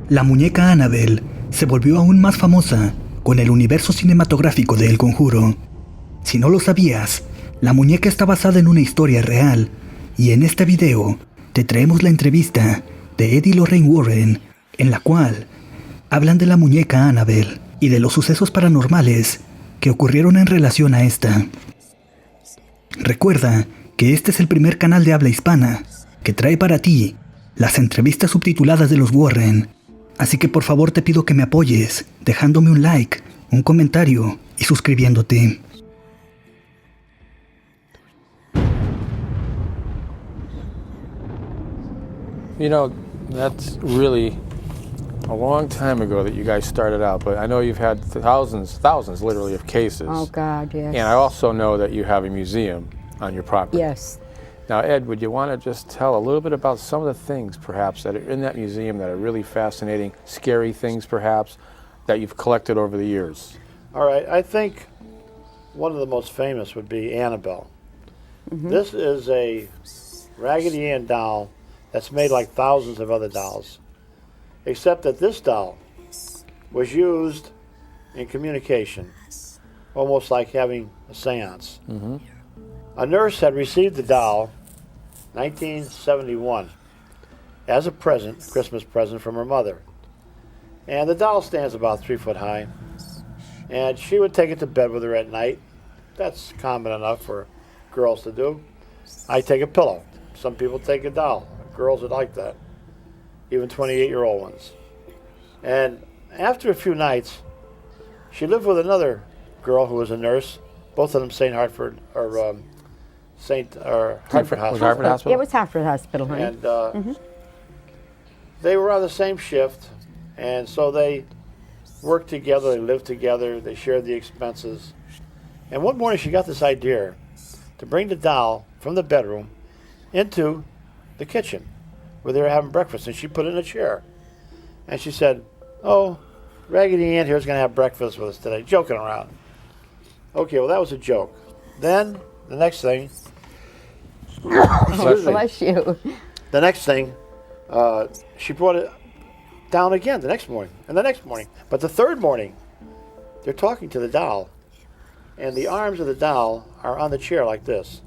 La muñeca Annabelle se volvió aún más famosa con el universo cinematográfico de El Conjuro. Si no lo sabías, la muñeca está basada en una historia real, y en este video te traemos la entrevista de Ed y Lorraine Warren, en la cual hablan de la muñeca Annabelle y de los sucesos paranormales que ocurrieron en relación a esta. Recuerda que este es el primer canal de habla hispana que trae para ti las entrevistas subtituladas de los Warren, así que por favor te pido que me apoyes dejándome un like, un comentario y suscribiéndote. You know, that's really a long time ago that you guys started out, but I know you've had thousands literally of cases. Oh, God, yes. And I also know that you have a museum on your property. Yes. Now, Ed, would you want to just tell a little bit about some of the things, perhaps, that are in that museum that are really fascinating, scary things, perhaps, that you've collected over the years? All right, I think one of the most famous would be Annabelle. Mm-hmm. This is a Raggedy Ann doll that's made like thousands of other dolls, except that this doll was used in communication, almost like having a seance. Mm-hmm. A nurse had received the doll, 1971, as a present, Christmas present from her mother. And the doll stands about 3 foot high, and she would take it to bed with her at night. That's common enough for girls to do. I take a pillow. Some people take a doll. Girls would like that, even 28-year-old ones. And after a few nights, she lived with another girl who was a nurse, both of them St. Hartford, or Hartford Hospital. Was Hartford Hospital? It was Hartford Hospital, honey. And they were on the same shift, and so they worked together, they lived together, they shared the expenses. And one morning she got this idea to bring the doll from the bedroom into the kitchen where they were having breakfast, and she put it in a chair. And she said, "Oh, Raggedy Ann here's going to have breakfast with us today," joking around. Okay, well, that was a joke. Then, the next thing... Bless you. The next thing, she brought it down again the next morning, and the next morning. But the third morning, they're talking to the doll, and the arms of the doll are on the chair like this.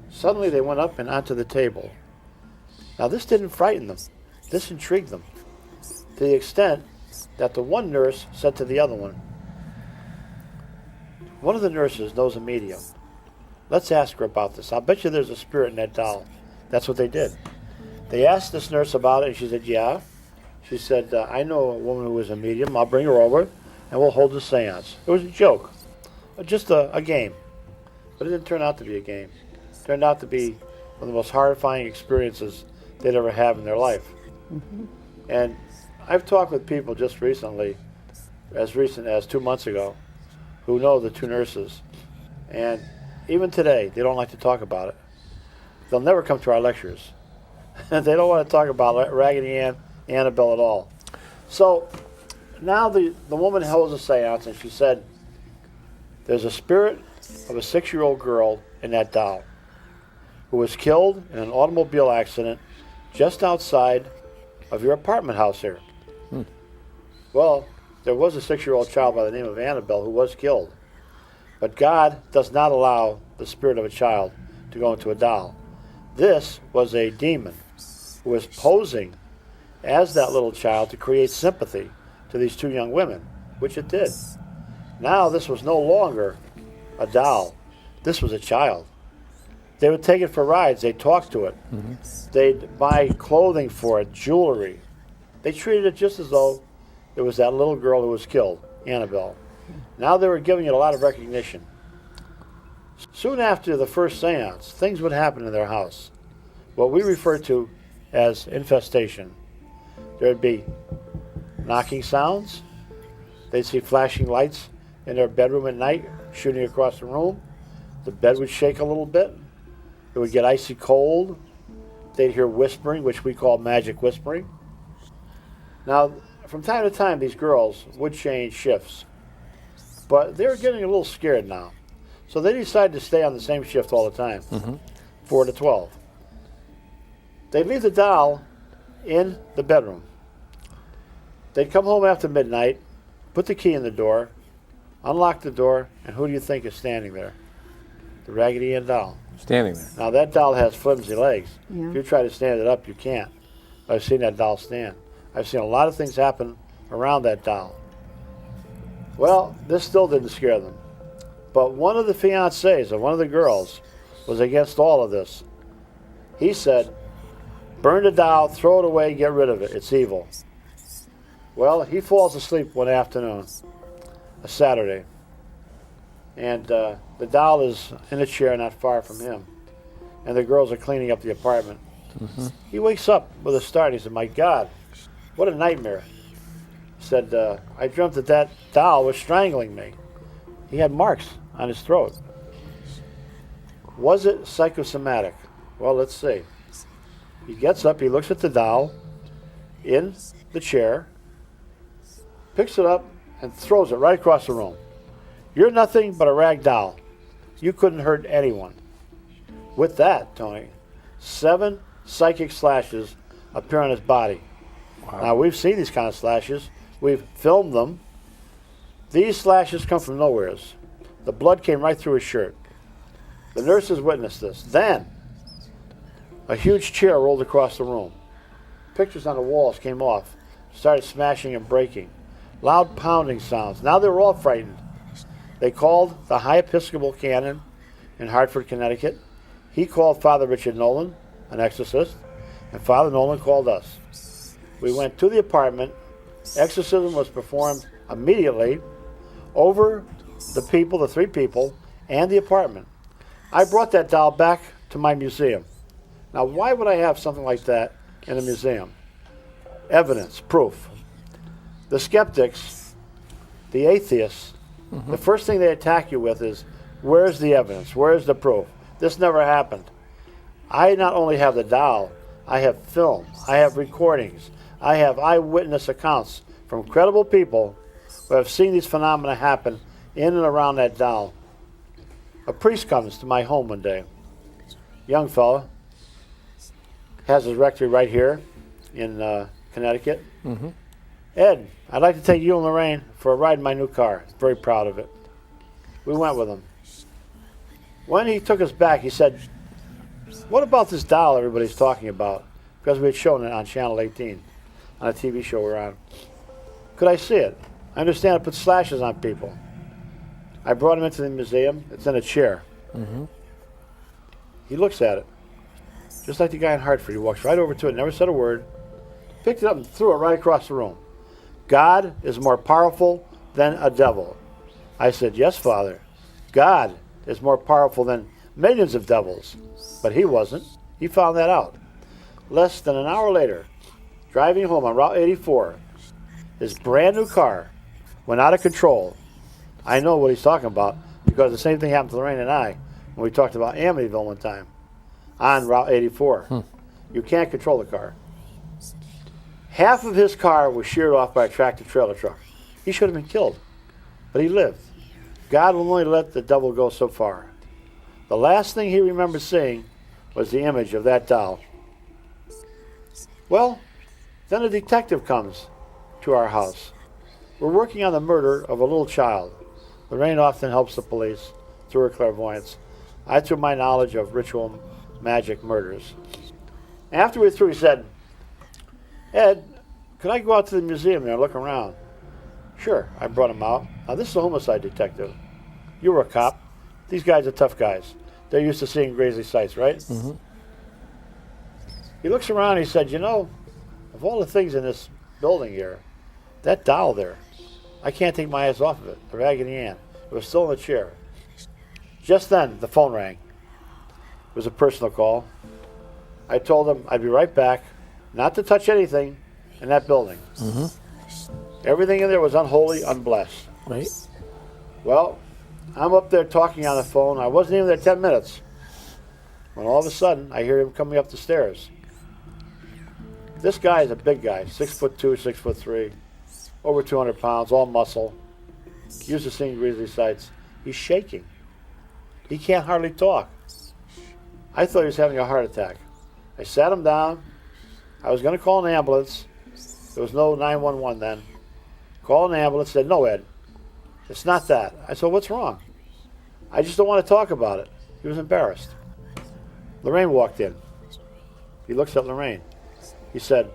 Suddenly, they went up and onto the table. Now, this didn't frighten them. This intrigued them, to the extent that the one nurse said to the other one of the nurses knows a medium. Let's ask her about this. I'll bet you there's a spirit in that doll. That's what they did. They asked this nurse about it, and she said, yeah. She said, I know a woman who is a medium. I'll bring her over, and we'll hold a seance. It was a joke, just a game. But it didn't turn out to be a game. It turned out to be one of the most horrifying experiences they'd ever have in their life. Mm-hmm. And I've talked with people just recently, as recent as 2 months ago, who know the two nurses. And even today, they don't like to talk about it. They'll never come to our lectures. They don't want to talk about Raggedy Ann, Annabelle at all. So now the woman holds a seance, and she said, there's a spirit of a 6-year-old girl in that doll who was killed in an automobile accident just outside of your apartment house here. Well, there was a 6-year-old child by the name of Annabelle who was killed. But God does not allow the spirit of a child to go into a doll. This was a demon who was posing as that little child to create sympathy to these two young women, which it did. Now this was no longer a doll. This was a child. They would take it for rides. They'd talk to it. Mm-hmm. They'd buy clothing for it, jewelry. They treated it just as though it was that little girl who was killed, Annabelle. Now they were giving it a lot of recognition. Soon after the first seance, things would happen in their house, what we refer to as infestation. There would be knocking sounds. They'd see flashing lights in their bedroom at night, shooting across the room. The bed would shake a little bit. It would get icy cold. They'd hear whispering, which we call magic whispering. Now, from time to time, these girls would change shifts. But they were getting a little scared now. So they decided to stay on the same shift all the time, 4 to 12. They'd leave the doll in the bedroom. They'd come home after midnight, put the key in the door, unlock the door, and who do you think is standing there? The Raggedy Ann doll. Standing there. Now that doll has flimsy legs. Yeah. If you try to stand it up, you can't. I've seen that doll stand. I've seen a lot of things happen around that doll. Well, this still didn't scare them. But one of the fiancés of one of the girls was against all of this. He said, burn the doll, throw it away, get rid of it. It's evil. Well, he falls asleep one afternoon, a Saturday. And the doll is in a chair not far from him. And the girls are cleaning up the apartment. Mm-hmm. He wakes up with a start. He said, my God, what a nightmare. He said, I dreamt that that doll was strangling me. He had marks on his throat. Was it psychosomatic? Well, let's see. He gets up, he looks at the doll in the chair, picks it up, and throws it right across the room. You're nothing but a rag doll. You couldn't hurt anyone. With that, Tony, 7 psychic slashes appear on his body. Wow. Now, we've seen these kind of slashes. We've filmed them. These slashes come from nowheres. The blood came right through his shirt. The nurses witnessed this. Then, a huge chair rolled across the room. Pictures on the walls came off, started smashing and breaking. Loud pounding sounds. Now they were all frightened. They called the High Episcopal Canon in Hartford, Connecticut. He called Father Richard Nolan, an exorcist, and Father Nolan called us. We went to the apartment. Exorcism was performed immediately over the people, the 3 people, and the apartment. I brought that doll back to my museum. Now, why would I have something like that in a museum? Evidence, proof. The skeptics, the atheists, the first thing they attack you with is, where's the evidence? Where's the proof? This never happened. I not only have the doll, I have film, I have recordings, I have eyewitness accounts from credible people who have seen these phenomena happen in and around that doll. A priest comes to my home one day, young fella, has his rectory right here in Connecticut. Mm-hmm. Ed, I'd like to take you and Lorraine for a ride in my new car. Very proud of it. We went with him. When he took us back, he said, what about this doll everybody's talking about? Because we had shown it on Channel 18, on a TV show we're on. Could I see it? I understand it puts slashes on people. I brought him into the museum. It's in a chair. Mm-hmm. He looks at it. Just like the guy in Hartford. He walks right over to it, never said a word, picked it up and threw it right across the room. God is more powerful than a devil. I said, yes, Father. God is more powerful than millions of devils. But he wasn't. He found that out. Less than an hour later, driving home on Route 84, his brand new car went out of control. I know what he's talking about because the same thing happened to Lorraine and I when we talked about Amityville one time on Route 84. You can't control the car. Half of his car was sheared off by a tractor-trailer truck. He should have been killed, but he lived. God will only let the devil go so far. The last thing he remembered seeing was the image of that doll. Well, then a detective comes to our house. We're working on the murder of a little child. Lorraine often helps the police through her clairvoyance. I through my knowledge of ritual magic murders. After we were through, he said, Ed, could I go out to the museum there and look around? Sure, I brought him out. Now, this is a homicide detective. You were a cop. These guys are tough guys. They're used to seeing grisly sights, right? Mm-hmm. He looks around and he said, you know, of all the things in this building here, that doll there, I can't take my eyes off of it, the Raggedy Ann. It was still in the chair. Just then, the phone rang. It was a personal call. I told him I'd be right back, not to touch anything in that building. Mm-hmm. Everything in there was unholy, unblessed. Right. Well, I'm up there talking on the phone. I wasn't even there 10 minutes. When all of a sudden, I hear him coming up the stairs. This guy is a big guy, 6'2", 6'3", over 200 pounds, all muscle, used to seeing grisly sights. He's shaking. He can't hardly talk. I thought he was having a heart attack. I sat him down. I was going to call an ambulance. There was no 911 then. Called an ambulance, said, no, Ed, it's not that. I said, what's wrong? I just don't want to talk about it. He was embarrassed. Lorraine walked in. He looks at Lorraine. He said,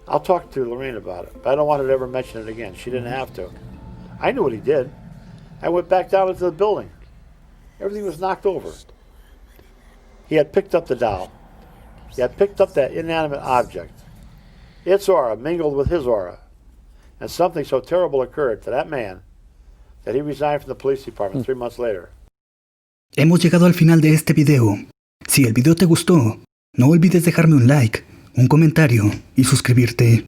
I'll talk to Lorraine about it, but I don't want her to ever mention it again. She didn't have to. I knew what he did. I went back down into the building. Everything was knocked over. He had picked up the doll. He had picked up that inanimate object. Its aura mingled with his aura. And something so terrible occurred to that man that he resigned from the police department 3 months later. Hemos llegado al final de este video. Si el video te gustó, no olvides dejarme un like, un comentario y suscribirte.